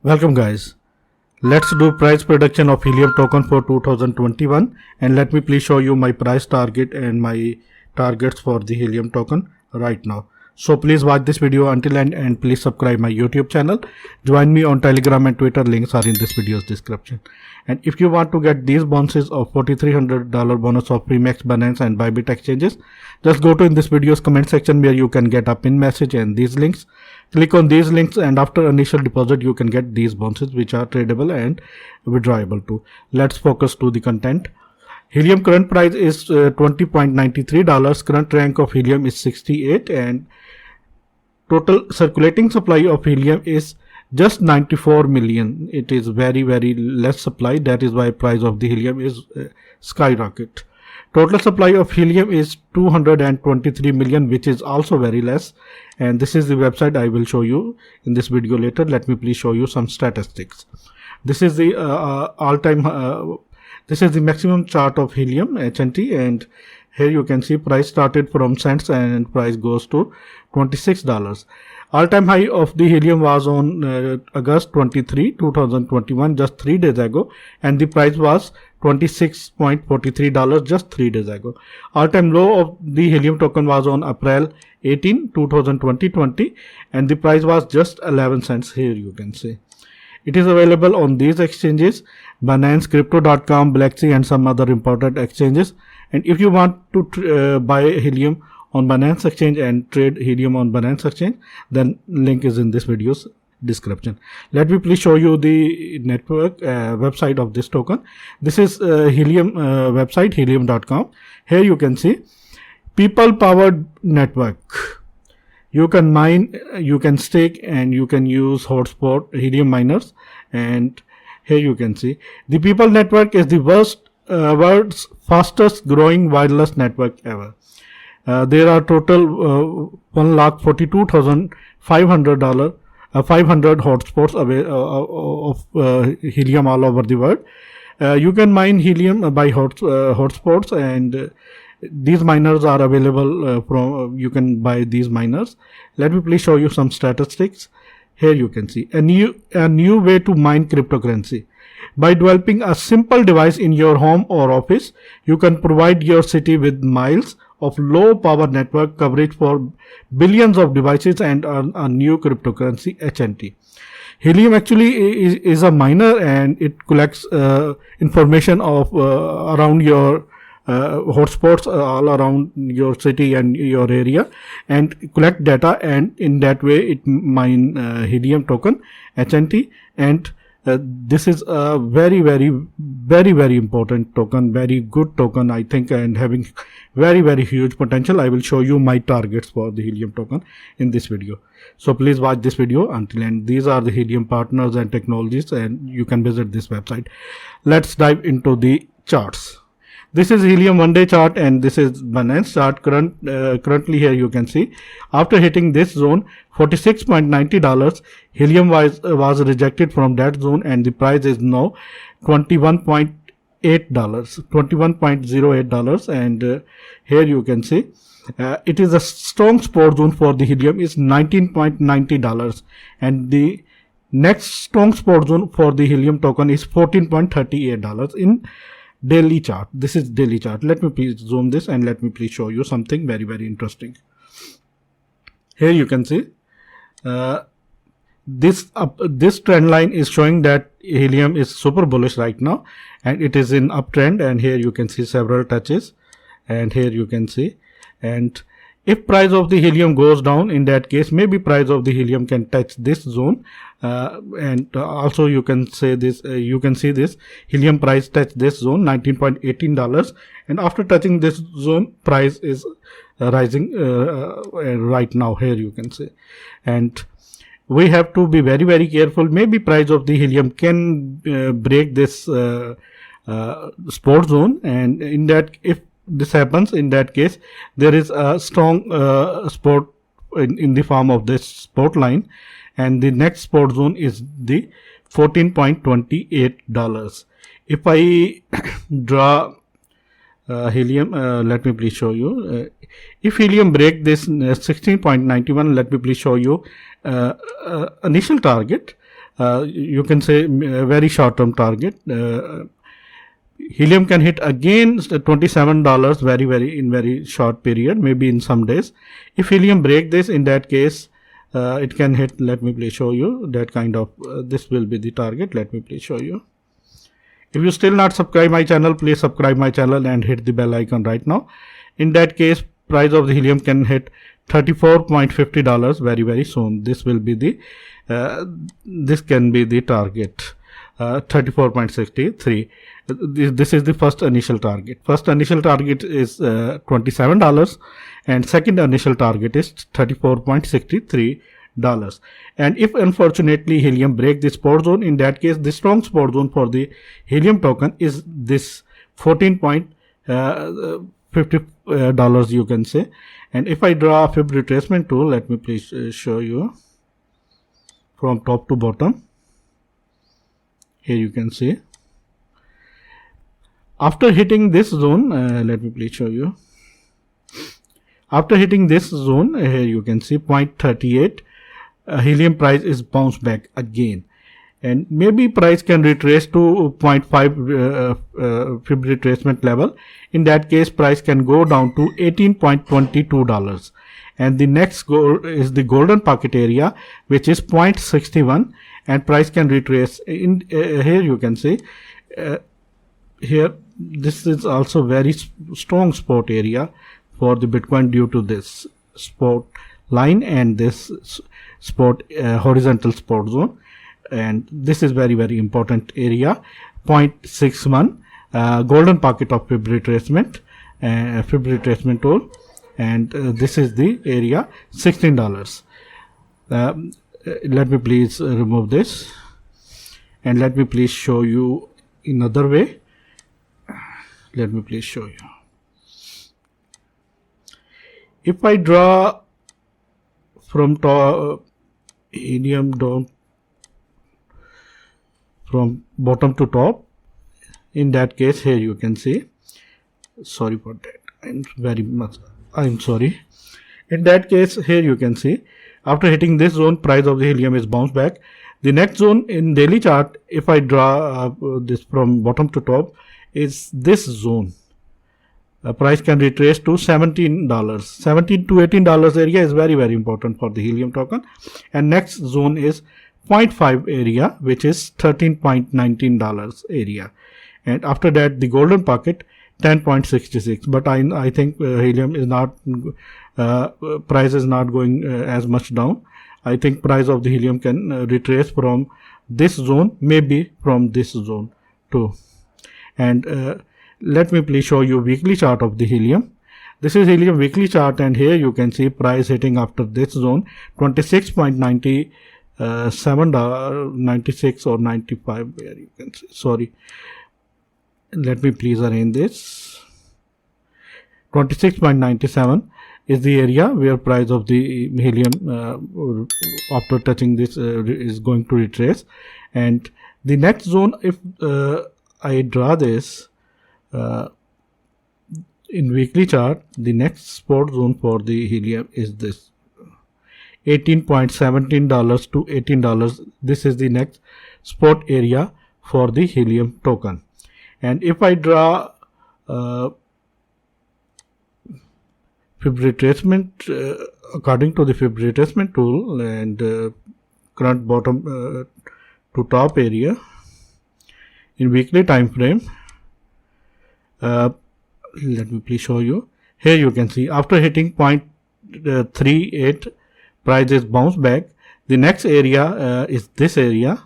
Welcome guys. Let's do price prediction of helium token for 2021 and let me please show you my price target and my targets for the helium token right now. So please watch this video until end and please subscribe my YouTube channel. Join me on Telegram and Twitter, links are in this video's description. And if you want to get these bonuses of $4,300 bonus of Premix, Binance and Bybit exchanges, just go to in this video's comment section where you can get a pin message and these links. Click on these links and after initial deposit you can get these bonuses which are tradable and withdrawable too. Let's focus to the content. Helium current price is $20.93. Current rank of helium is 68 and total circulating supply of helium is just 94 million. It is very less supply. That is why price of the helium is skyrocket. Total supply of helium is 223 million, which is also very less. And this is the website I will show you in this video later. Let me please show you some statistics. This is the this is the maximum chart of helium HNT, and here you can see price started from cents and price goes to $26. All-time high of the helium was on August 23, 2021, just 3 days ago, and the price was $26.43 just 3 days ago. All-time low of the helium token was on April 18, 2020, and the price was just 11 cents. Here you can see. It is available on these exchanges: Binance, Crypto.com, Blacksea and some other important exchanges. And if you want to buy helium on Binance exchange and trade helium on Binance exchange, then link is in this video's description. Let me please show you the network website of this token. This is helium website, helium.com. Here you can see people powered network. You can mine, you can stake, and you can use hotspot helium miners. And here you can see the people network is the world's fastest growing wireless network ever. There are total 1,42,500 500 hotspots of helium all over the world. You can mine helium by hotspots, and these miners are available from you can buy these miners. Let me please show you some statistics. Here you can see a new way to mine cryptocurrency. By developing a simple device in your home or office, you can provide your city with miles of low power network coverage for billions of devices and earn a new cryptocurrency HNT. Helium actually is a miner, and it collects information of around your hotspots all around your city and your area, and collect data, and in that way it mine helium token HNT. And this is a very important token, very good token I think, and having very huge potential. I will show you my targets for the helium token in this video, so please watch this video until end. These are the helium partners and technologies, and you can visit this website. Let's dive into the charts. This is helium 1-day chart, and this is Binance chart. Currently here you can see after hitting this zone $46.90, helium was rejected from that zone, and the price is now $21.08, and here you can see it is a strong support zone for the helium is $19.90, and the next strong support zone for the helium token is $14.38 in daily chart. This is daily chart. Let me please zoom this and let me please show you something very interesting. Here you can see this trend line is showing that helium is super bullish right now, and it is in uptrend, and here you can see several touches, and here you can see. And if price of the helium goes down, in that case maybe price of the helium can touch this zone, and also you can say this you can see this helium price touch this zone $19.18, and after touching this zone price is rising right now. Here you can see, and we have to be very careful. Maybe price of the helium can break this support zone, and in that, if this happens, in that case there is a strong support in the form of this support line, and the next support zone is the $14.28. If I draw helium, let me please show you. If helium break this 16.91, let me please show you initial target you can say a very short term target. Helium can hit again $27 very short period, maybe in some days. If helium break this, in that case it can hit, let me please show you that kind of this will be the target. Let me please show you. If you still not subscribe my channel, please subscribe my channel and hit the bell icon right now. In that case, price of the helium can hit $34.50 very soon. This will be the this can be the target. 34.63. This is the first initial target. First initial target is $27 and second initial target is $34.63. And if unfortunately helium break the support zone, in that case the strong support zone for the helium token is this $14.50 you can say. And if I draw a fib retracement tool, let me please show you from top to bottom. Here you can see, after hitting this zone, let me please show you. After hitting this zone, here you can see 0.38, helium price is bounced back again, and maybe price can retrace to 0.5 fib retracement level. In that case, price can go down to $18.22. And the next goal is the golden pocket area, which is 0.61, and price can retrace in here you can see here this is also very strong support area for the Bitcoin due to this support line and this support horizontal support zone, and this is very important area. 0.61 golden pocket of fib retracement tool, and this is the area $16. Let me please remove this and let me please show you another way. Let me please show you. If I draw from top helium down from bottom to top, in that case here you can see, sorry for that, I'm sorry. In that case, here you can see, after hitting this zone, price of the helium is bounced back. The next zone in daily chart, if I draw this from bottom to top, is this zone. Price can retrace to $17. $17 to $18 area is very important for the helium token. And next zone is 0.5 area, which is $13.19 area. And after that, the golden pocket, 10.66. But I think helium is not price is not going as much down. I think price of the helium can retrace from this zone, maybe from this zone too. And let me please show you weekly chart of the helium. This is helium weekly chart, and here you can see price hitting after this zone $26.97, 96 or 95, where you can see, sorry, let me please arrange this. 26.97 is the area where price of the helium after touching this is going to retrace. And the next zone, if I draw this in weekly chart, the next support zone for the helium is this $18.17 to $18. This is the next support area for the helium token. And if I draw fib retracement according to the fib retracement tool, and current bottom to top area in weekly time frame, let me please show you. Here you can see, after hitting 0.38, price is bounced back. The next area is this area.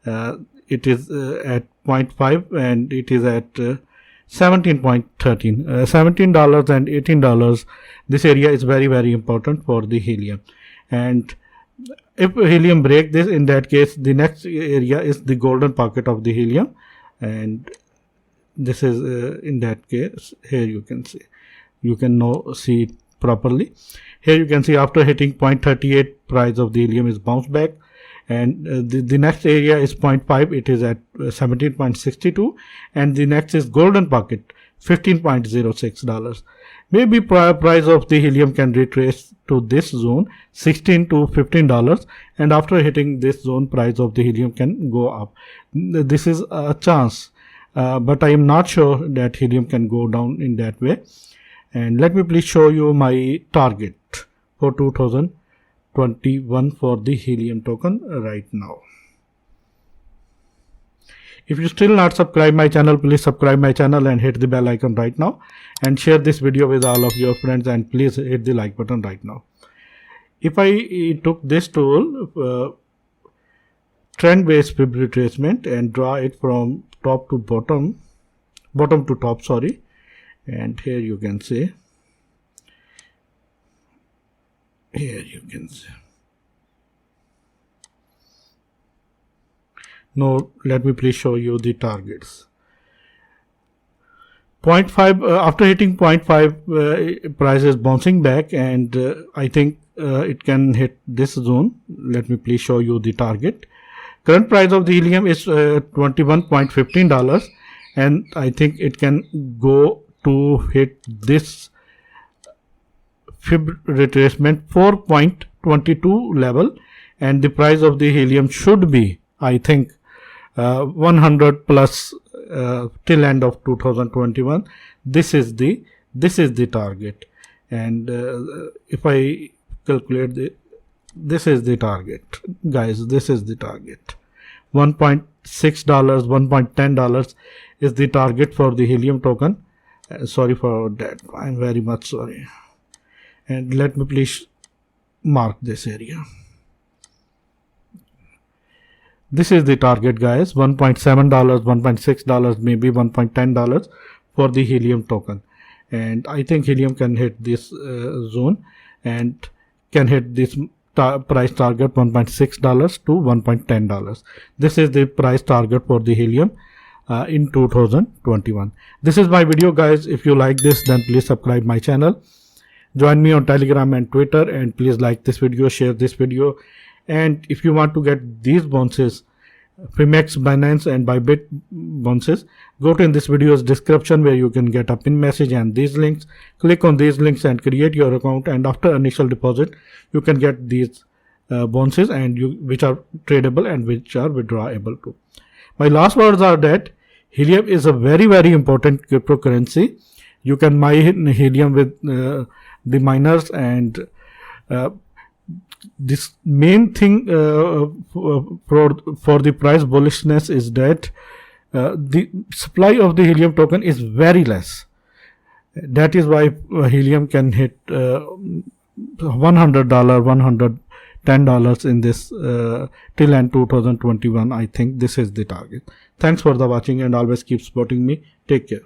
It is at 0.5 and it is at 17.13, $17 and $18. This area is very important for the helium. And if helium break this, in that case the next area is the golden pocket of the helium, and this is in that case, here you can see, you can now see it properly. Here you can see, after hitting 0.38, price of the helium is bounced back, and the next area is 0.5, it is at 17.62, and the next is golden pocket $15.06. Maybe price of the helium can retrace to this zone, $16 to $15, and after hitting this zone, price of the helium can go up. This is a chance, but I am not sure that helium can go down in that way. And let me please show you my target for 2021 for the helium token right now. If you still not subscribe my channel, please subscribe my channel and hit the bell icon right now, and share this video with all of your friends, and please hit the like button right now. If I took this tool, trend based fib retracement, and draw it from top to bottom to top, sorry, and here you can see, now let me please show you the targets. 0.5 after hitting 0.5, price is bouncing back, and I think it can hit this zone. Let me please show you the target. Current price of the helium is $21.15, and I think it can go to hit this fib retracement 4.22 level, and the price of the helium should be, I think, 100 plus till end of 2021. This is the target, and if I calculate this is the target, guys. This is the target. $1.6, $1.10 is the target for the helium token. Sorry for that. I'm very much sorry. And let me please mark this area. This is the target, guys. $1.7, $1.6, maybe $1.10 for the helium token. And I think helium can hit this zone and can hit this price target $1.6 to $1.10. This is the price target for the helium in 2021. This is my video, guys. If you like this, then please subscribe my channel. Join me on Telegram and Twitter, and please like this video, share this video. And if you want to get these bounces, Fimex, Binance and Bybit bounces, go to in this video's description where you can get a pin message and these links. Click on these links and create your account, and after initial deposit you can get these bounces, and which are tradable and which are withdrawable too. My last words are that helium is a very, very important cryptocurrency. You can mine helium with the miners, and this main thing for the price bullishness is that the supply of the helium token is very less. That is why helium can hit $100, $110 in this till end 2021. I think this is the target. Thanks for the watching, and always keep supporting me. Take care.